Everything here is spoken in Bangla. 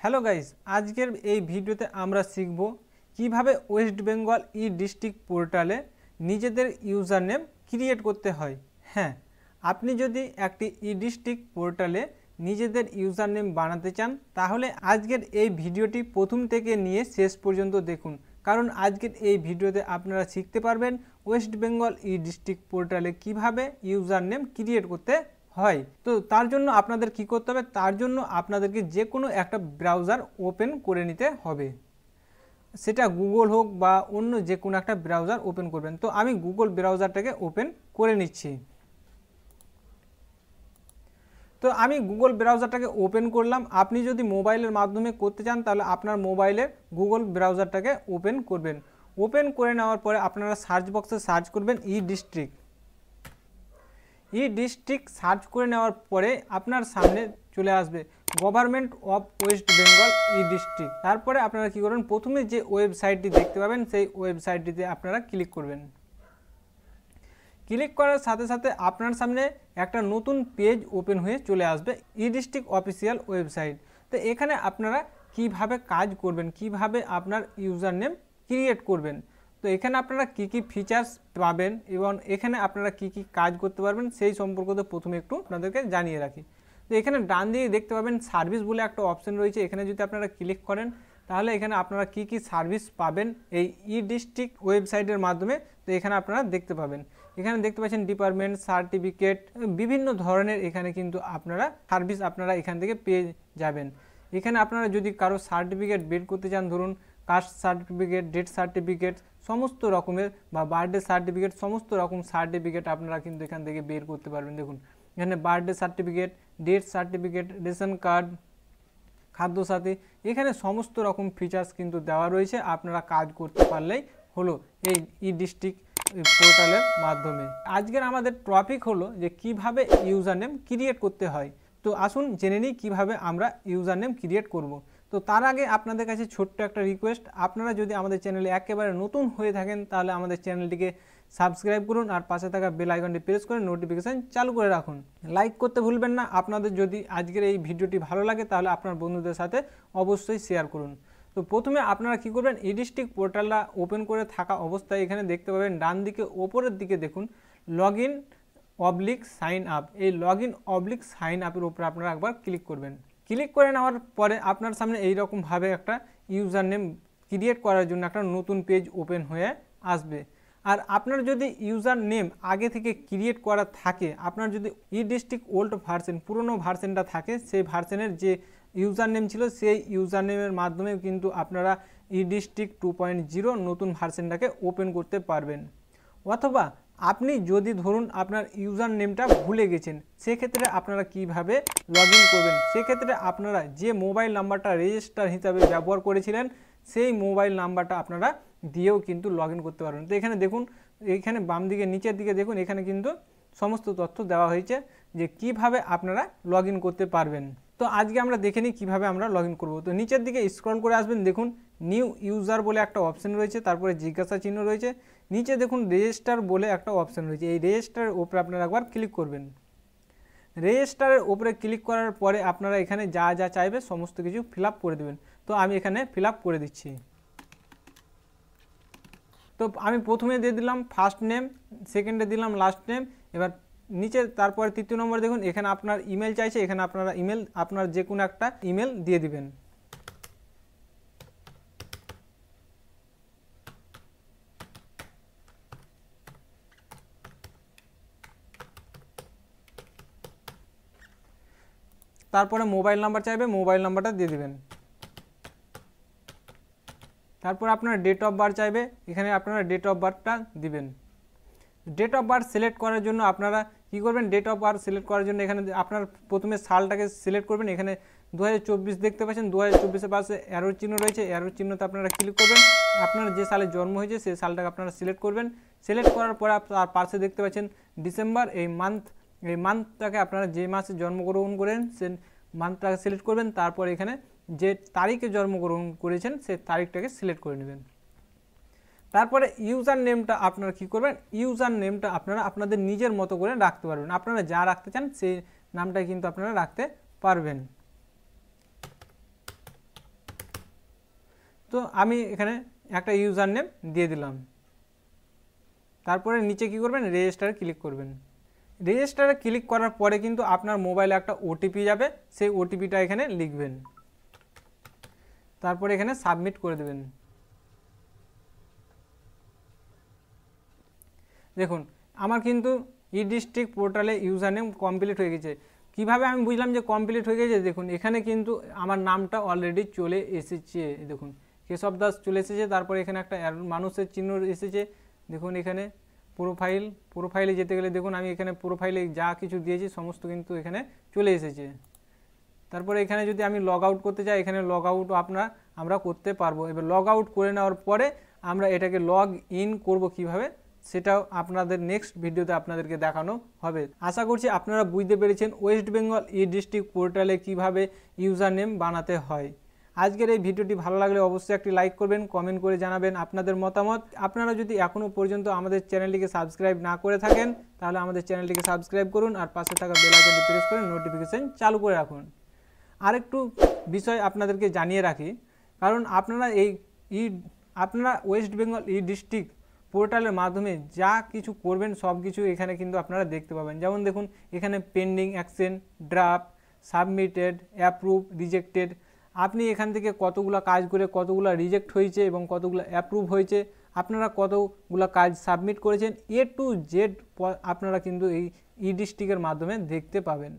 হ্যালো গাইস, আজকের এই ভিডিওতে আমরা শিখব কিভাবে ওয়েস্ট বেঙ্গল ই ডিস্ট্রিক্ট পোর্টালে নিজেদের ইউজার নেম ক্রিয়েট করতে হয়। হ্যাঁ, আপনি যদি একটি ই ডিস্ট্রিক্ট পোর্টালে নিজেদের ইউজার নেম বানাতে চান তাহলে আজকের এই ভিডিওটি প্রথম থেকে নিয়ে শেষ পর্যন্ত দেখুন, কারণ আজকের এই ভিডিওতে আপনারা শিখতে পারবেন ওয়েস্ট বেঙ্গল ই ডিস্ট্রিক্ট পোর্টালে কিভাবে ইউজার নেম ক্রিয়েট করতে হয়। তো তার জন্য আপনাদের কি করতে হবে, তার জন্য আপনাদেরকে যে কোনো একটা ব্রাউজার ওপেন করে নিতে হবে, সেটা গুগল হোক বা অন্য যে কোনো একটা ব্রাউজার ওপেন করবেন। তো আমি গুগল ব্রাউজারটাকে ওপেন করে নিচ্ছি। তো আমি গুগল ব্রাউজারটাকে ওপেন করলাম। আপনি যদি মোবাইলের মাধ্যমে করতে চান তাহলে আপনার মোবাইলের গুগল ব্রাউজারটাকে ওপেন করবেন। ওপেন করে নেওয়ার পরে আপনারা সার্চ বক্সে সার্চ করবেন ই ডিস্ট্রিক্ট। ই ডিস্ট্রিক্ট সার্চ করে নেওয়ার পরে আপনার সামনে চলে আসবে government of West Bengal E district. তারপরে আপনারা কি করবেন, প্রথমে যে ওয়েবসাইটটি দেখতে পাবেন সেই ওয়েবসাইটটিতে আপনারা ক্লিক করবেন। ক্লিক করার সাথে সাথে আপনার সামনে একটা নতুন পেজ ওপেন হয়ে চলে আসবে ই ডিস্ট্রিক্ট অফিসিয়াল ওয়েবসাইট। তো এখানে আপনারা কিভাবে কাজ করবেন, কিভাবে আপনার ইউজার নেম ক্রিয়েট করবেন, তো এখানে আপনারা কি কি ফিচার্স পাবেন এবং এখানে আপনারা কি কি কাজ করতে পারবেন সেই সম্পর্কে প্রথমে একটু আপনাদেরকে জানিয়ে রাখি। তো এখানে ডান দিকে দেখতে পাবেন সার্ভিস বলে একটা অপশন রয়েছে। এখানে যদি আপনারা ক্লিক করেন তাহলে এখানে আপনারা কি কি সার্ভিস পাবেন এই ই ডিস্ট্রিক্ট ওয়েবসাইটের মাধ্যমে, তো এখানে আপনারা দেখতে পাবেন। এখানে দেখতে পাচ্ছেন ডিপার্টমেন্ট, সার্টিফিকেট, বিভিন্ন ধরনের এখানে কিন্তু আপনারা সার্ভিস আপনারা এখান থেকে পেয়ে যাবেন। এখানে আপনারা যদি কারো সার্টিফিকেট বের করতে চান, ধরুন কাস্ট সার্টিফিকেট, ডেথ সার্টিফিকেট, সমস্ত রকমের বা বার্থডে সার্টিফিকেট, সমস্ত রকম সার্টিফিকেট আপনারা কিন্তু এখান থেকে বের করতে পারবেন। দেখুন এখানে birthday certificate, death certificate, ration card, Khadya Sathi, এখানে সমস্ত রকম ফিচার্স কিন্তু দেওয়া রয়েছে। আপনারা কাজ করতে পারলেই হলো এই ই ডিস্ট্রিক্ট পোর্টালের মাধ্যমে। আজকের আমাদের টপিক হলো যে কিভাবে ইউজার নেম ক্রিয়েট করতে হয়। তো আসুন জেনে নিই কীভাবে আমরা ইউজার নেম ক্রিয়েট করব। তো তার আগে আপনাদের কাছে ছোট্ট একটা রিকোয়েস্ট, আপনারা যদি আমাদের চ্যানেলে একেবারে নতুন হয়ে থাকেন তাহলে আমাদের চ্যানেলটিকে সাবস্ক্রাইব করুন আর পাশে থাকা বেল আইকনটি প্রেস করে নোটিফিকেশান চালু করে রাখুন। লাইক করতে ভুলবেন না। আপনাদের যদি আজকের এই ভিডিওটি ভালো লাগে তাহলে আপনার বন্ধুদের সাথে অবশ্যই শেয়ার করুন। তো প্রথমে আপনারা কি করবেন, ই ডিস্ট্রিক্ট পোর্টালটা ওপেন করে থাকা অবস্থায় এখানে দেখতে পাবেন ডান দিকে ওপরের দিকে দেখুন লগ ইন/সাইন আপ। এই লগ ইন/সাইন আপের উপরে আপনারা একবার ক্লিক করবেন। ক্লিক করে নেওয়ার পরে আপনার সামনে এইরকমভাবে একটা ইউজার নেম ক্রিয়েট করার জন্য একটা নতুন পেজ ওপেন হয়ে আসবে। আর আপনার যদি ইউজার নেম আগে থেকে ক্রিয়েট করা থাকে, আপনার যদি ই ডিস্ট্রিক্ট ওল্ড ভার্সন পুরনো ভার্সনটা থাকে, সেই ভার্সনের যে ইউজার নেম ছিল সেই ইউজার নেমের মাধ্যমে কিন্তু আপনারা ই ডিস্ট্রিক্ট 2.0 নতুন ভার্সনটাকে ওপেন করতে পারবেন। অথবা আপনি যদি ধরুন আপনার ইউজার নেমটা ভুলে গেছেন, সেক্ষেত্রে আপনারা কিভাবে লগ ইন করবেন, সেক্ষেত্রে আপনারা যে মোবাইল নাম্বারটা রেজিস্টার হিসাবে ব্যবহার করেছিলেন সেই মোবাইল নাম্বারটা আপনারা দিয়েও কিন্তু লগ ইন করতে পারবেন। তো এখানে দেখুন, এখানে বাম দিকে নিচের দিকে দেখুন, এখানে কিন্তু সমস্ত তথ্য দেওয়া হয়েছে যে কিভাবে আপনারা লগ ইন করতে পারবেন। তো আজকে আমরা দেখে নিই কীভাবে আমরা লগ ইন করবো। তো নিচের দিকে স্ক্রল করে আসবেন, দেখুন নিউ ইউজার বলে একটা অপশন রয়েছে, তারপরে জিজ্ঞাসা চিহ্ন রয়েছে, নিচে দেখুন রেজিস্টার বলে একটা অপশন রয়েছে। এই রেজিস্টারের ওপরে আপনারা একবার ক্লিক করবেন। রেজিস্টারের ওপরে ক্লিক করার পরে আপনারা এখানে যা যা চাইবে সমস্ত কিছু ফিল আপ করে দেবেন। তো আমি এখানে ফিল আপ করে দিচ্ছি। তো আমি প্রথমে দিয়ে দিলাম ফার্স্ট নেম, সেকেন্ডে দিলাম লাস্ট নেম। এবার নিচে তারপরে তৃতীয় নম্বর দেখুন এখানে আপনার ইমেল চাইছে, এখানে আপনারা ইমেল আপনার যে কোনো একটা ইমেল দিয়ে দিবেন। তারপরে মোবাইল নাম্বার চাইবে, মোবাইল নাম্বারটা দিয়ে দিবেন। তারপর আপনার ডেট অফ বার্থ চাইবে, এখানে আপনারা ডেট অফ বার্থটা দিবেন। ডেট অফ বার্থ সিলেক্ট করার জন্য আপনারা কি করবেন, ডেট অফ বার্থ সিলেক্ট করার জন্য এখানে আপনার প্রথমে সালটাকে সিলেক্ট করবেন। এখানে 2024 দেখতে পাচ্ছেন, 2024-এর পাশে অ্যারোর চিহ্ন রয়েছে, অ্যারোর চিহ্নতে আপনারা ক্লিক করবেন। আপনার যে সালে জন্ম হয়েছে সেই সালটাকে আপনারা সিলেক্ট করবেন। সিলেক্ট করার পরে তার পাশে দেখতে পাচ্ছেন ডিসেম্বর, এই মান্থটাকে আপনারা যে মাসে জন্মগ্রহণ করেন সেই মান্থটাকে সিলেক্ট করবেন। তারপর এখানে যে তারিখে জন্মগ্রহণ করেছেন সেই তারিখটাকে সিলেক্ট করে নেবেন। তারপরে ইউজার নেমটা আপনারা কি করবেন, ইউজার নেমটা আপনারা আপনাদের নিজের মতো করে রাখতে পারবেন। আপনারা যা রাখতে চান সেই নামটাই কিন্তু আপনারা রাখতে পারবেন। তো আমি এখানে একটা ইউজার নেম দিয়ে দিলাম। তারপরে নিচে কি করবেন, রেজিস্টারে ক্লিক করবেন। রেজিস্টারে ক্লিক করার পরে কিন্তু আপনার মোবাইলে একটা ওটিপি যাবে, সেই ওটিপিটা এখানে লিখবেন, তারপরে এখানে সাবমিট করে দেবেন। দেখুন আমার কিন্তু ই ডিস্ট্রিক্ট পোর্টালে ইউজার নেম কমপ্লিট হয়ে গেছে। কিভাবে আমি বুঝলাম যে কমপ্লিট হয়ে গেছে, দেখুন এখানে কিন্তু আমার নামটা অলরেডি চলে এসেছে। দেখুন কেশব দাস চলে এসেছে, তারপরে এখানে একটা মানুষের চিহ্ন এসেছে। দেখুন এখানে প্রোফাইলে যেতে গেলে দেখুন আমি এখানে প্রোফাইলে যা কিছু দিয়েছি সমস্ত কিন্তু এখানে চলে এসেছে। তারপরে এখানে যদি আমি লগ আউট করতে চাই, এখানে লগ আউটও আমরা করতে পারবো। এবার লগ আউট করে নেওয়ার পরে আমরা এটাকে লগ ইন করবো কীভাবে, সেটাও আপনাদের নেক্সট ভিডিওতে আপনাদেরকে দেখানো হবে। আশা করছি আপনারা বুঝতে পেরেছেন ওয়েস্ট বেঙ্গল ই ডিস্ট্রিক্ট পোর্টালে কীভাবে ইউজার নেম বানাতে হয়। আজকের এই ভিডিওটি ভালো লাগলে অবশ্যই একটি লাইক করবেন, কমেন্ট করে জানাবেন আপনাদের মতামত। আপনারা যদি এখনও পর্যন্ত আমাদের চ্যানেলটিকে সাবস্ক্রাইব না করে থাকেন তাহলে আমাদের চ্যানেলটিকে সাবস্ক্রাইব করুন আর পাশে থাকা বেল আইকনটি প্রেস করে নোটিফিকেশন চালু করে রাখুন। আরেকটু বিষয় আপনাদেরকে জানিয়ে রাখি, কারণ আপনারা ওয়েস্ট বেঙ্গল ই ডিস্ট্রিক্ট পোর্টালের মাধ্যমে যা কিছু করবেন সব কিছু এখানে কিন্তু আপনারা দেখতে পাবেন। যেমন দেখুন এখানে pending, action, draft, submitted, approve, rejected. আপনি এখান থেকে কতগুলো কাজ করে কতগুলো রিজেক্ট হয়েছে এবং কতগুলো অ্যাপ্রুভ হয়েছে, আপনারা কতগুলো কাজ সাবমিট করেছেন, A to Z আপনারা কিন্তু এই ই ডিস্ট্রিক্টের মাধ্যমে দেখতে পাবেন।